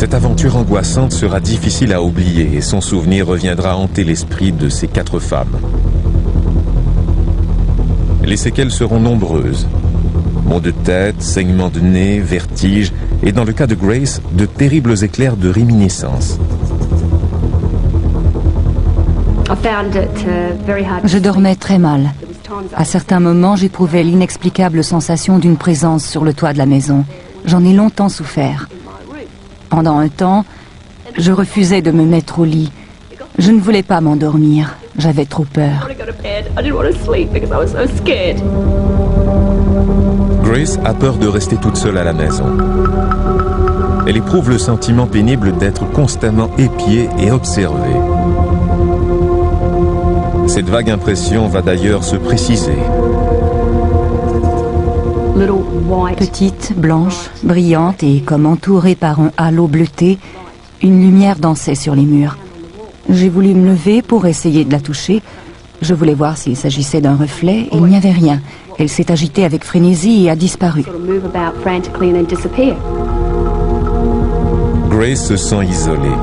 Cette aventure angoissante sera difficile à oublier et son souvenir reviendra hanter l'esprit de ces 4 femmes. Les séquelles seront nombreuses. Maux de tête, saignements de nez, vertiges et dans le cas de Grace, de terribles éclairs de réminiscence. Je dormais très mal. À certains moments, j'éprouvais l'inexplicable sensation d'une présence sur le toit de la maison. J'en ai longtemps souffert. Pendant un temps, je refusais de me mettre au lit. Je ne voulais pas m'endormir. J'avais trop peur. Grace a peur de rester toute seule à la maison. Elle éprouve le sentiment pénible d'être constamment épiée et observée. Cette vague impression va d'ailleurs se préciser. Petite, blanche, brillante et comme entourée par un halo bleuté, une lumière dansait sur les murs. J'ai voulu me lever pour essayer de la toucher. Je voulais voir s'il s'agissait d'un reflet et il n'y avait rien. Elle s'est agitée avec frénésie et a disparu. Grace se sent isolée.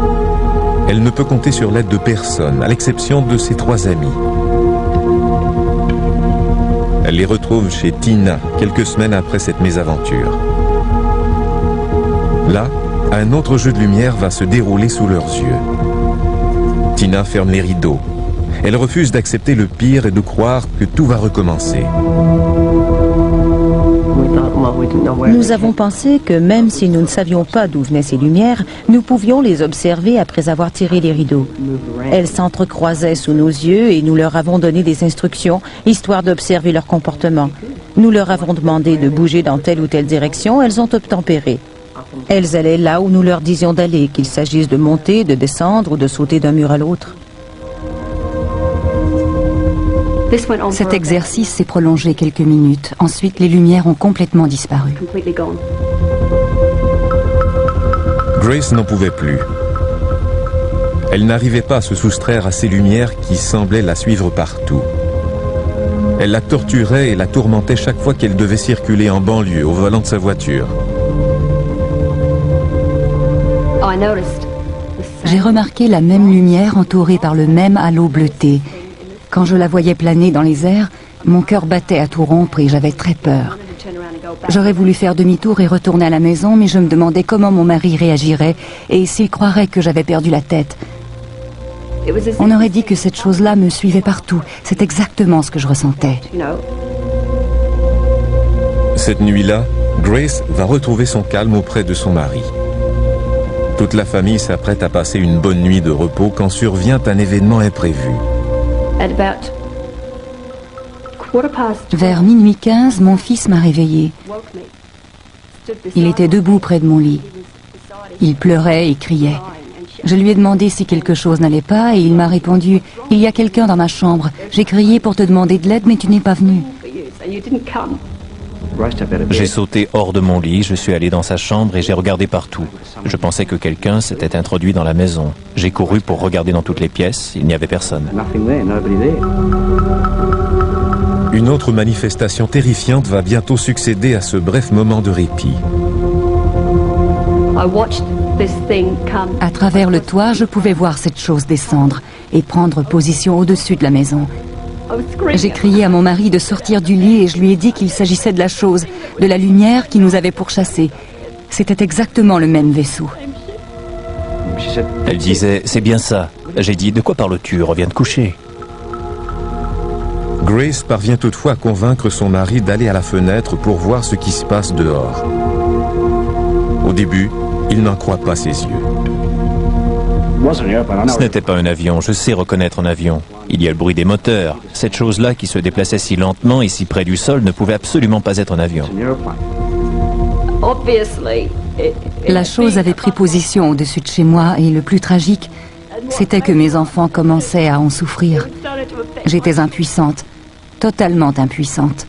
Elle ne peut compter sur l'aide de personne, à l'exception de ses 3 amis. Elle les retrouve chez Tina, quelques semaines après cette mésaventure. Là, un autre jeu de lumière va se dérouler sous leurs yeux. Tina ferme les rideaux. Elle refuse d'accepter le pire et de croire que tout va recommencer. Nous avons pensé que même si nous ne savions pas d'où venaient ces lumières, nous pouvions les observer après avoir tiré les rideaux. Elles s'entrecroisaient sous nos yeux et nous leur avons donné des instructions, histoire d'observer leur comportement. Nous leur avons demandé de bouger dans telle ou telle direction, elles ont obtempéré. Elles allaient là où nous leur disions d'aller, qu'il s'agisse de monter, de descendre ou de sauter d'un mur à l'autre. Cet exercice s'est prolongé quelques minutes. Ensuite, les lumières ont complètement disparu. Grace n'en pouvait plus. Elle n'arrivait pas à se soustraire à ces lumières qui semblaient la suivre partout. Elle la torturait et la tourmentait chaque fois qu'elle devait circuler en banlieue au volant de sa voiture. J'ai remarqué la même lumière entourée par le même halo bleuté. Quand je la voyais planer dans les airs, mon cœur battait à tout rompre et j'avais très peur. J'aurais voulu faire demi-tour et retourner à la maison, mais je me demandais comment mon mari réagirait et s'il croirait que j'avais perdu la tête. On aurait dit que cette chose-là me suivait partout. C'est exactement ce que je ressentais. Cette nuit-là, Grace va retrouver son calme auprès de son mari. Toute la famille s'apprête à passer une bonne nuit de repos quand survient un événement imprévu. Vers minuit 15, mon fils m'a réveillée. Il était debout près de mon lit. Il pleurait et criait. Je lui ai demandé si quelque chose n'allait pas et il m'a répondu « Il y a quelqu'un dans ma chambre. J'ai crié pour te demander de l'aide mais tu n'es pas venu. » J'ai sauté hors de mon lit, je suis allé dans sa chambre et j'ai regardé partout. Je pensais que quelqu'un s'était introduit dans la maison. J'ai couru pour regarder dans toutes les pièces, il n'y avait personne. Une autre manifestation terrifiante va bientôt succéder à ce bref moment de répit. À travers le toit, je pouvais voir cette chose descendre et prendre position au-dessus de la maison. J'ai crié à mon mari de sortir du lit et je lui ai dit qu'il s'agissait de la chose, de la lumière qui nous avait pourchassés. C'était exactement le même vaisseau. Elle disait « C'est bien ça ». J'ai dit « De quoi parles-tu? Reviens te coucher ». Grace parvient toutefois à convaincre son mari d'aller à la fenêtre pour voir ce qui se passe dehors. Au début, il n'en croit pas ses yeux. Ce n'était pas un avion, je sais reconnaître un avion. Il y a le bruit des moteurs. Cette chose-là qui se déplaçait si lentement et si près du sol ne pouvait absolument pas être un avion. La chose avait pris position au-dessus de chez moi et le plus tragique, c'était que mes enfants commençaient à en souffrir. J'étais impuissante, totalement impuissante.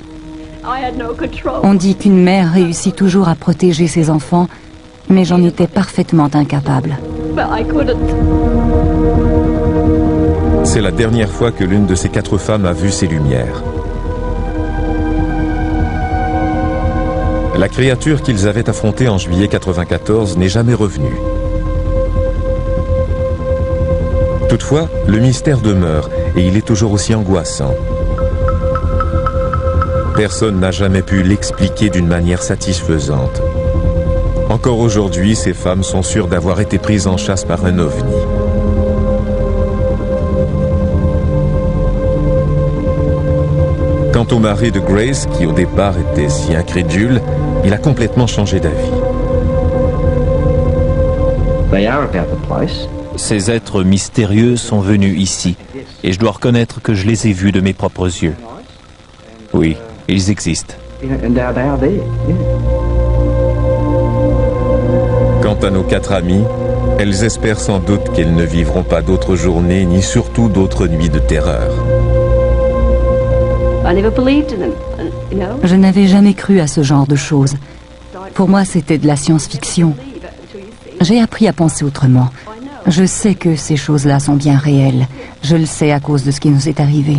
On dit qu'une mère réussit toujours à protéger ses enfants, mais j'en étais parfaitement incapable. C'est la dernière fois que l'une de ces 4 femmes a vu ces lumières. La créature qu'ils avaient affrontée en juillet 1994 n'est jamais revenue. Toutefois, le mystère demeure et il est toujours aussi angoissant. Personne n'a jamais pu l'expliquer d'une manière satisfaisante. Encore aujourd'hui, ces femmes sont sûres d'avoir été prises en chasse par un ovni. Quant au mari de Grace, qui au départ était si incrédule, il a complètement changé d'avis. Ces êtres mystérieux sont venus ici, et je dois reconnaître que je les ai vus de mes propres yeux. Oui, ils existent. Quant à nos 4 amies, elles espèrent sans doute qu'elles ne vivront pas d'autres journées, ni surtout d'autres nuits de terreur. Je n'avais jamais cru à ce genre de choses. Pour moi, c'était de la science-fiction. J'ai appris à penser autrement. Je sais que ces choses-là sont bien réelles. Je le sais à cause de ce qui nous est arrivé.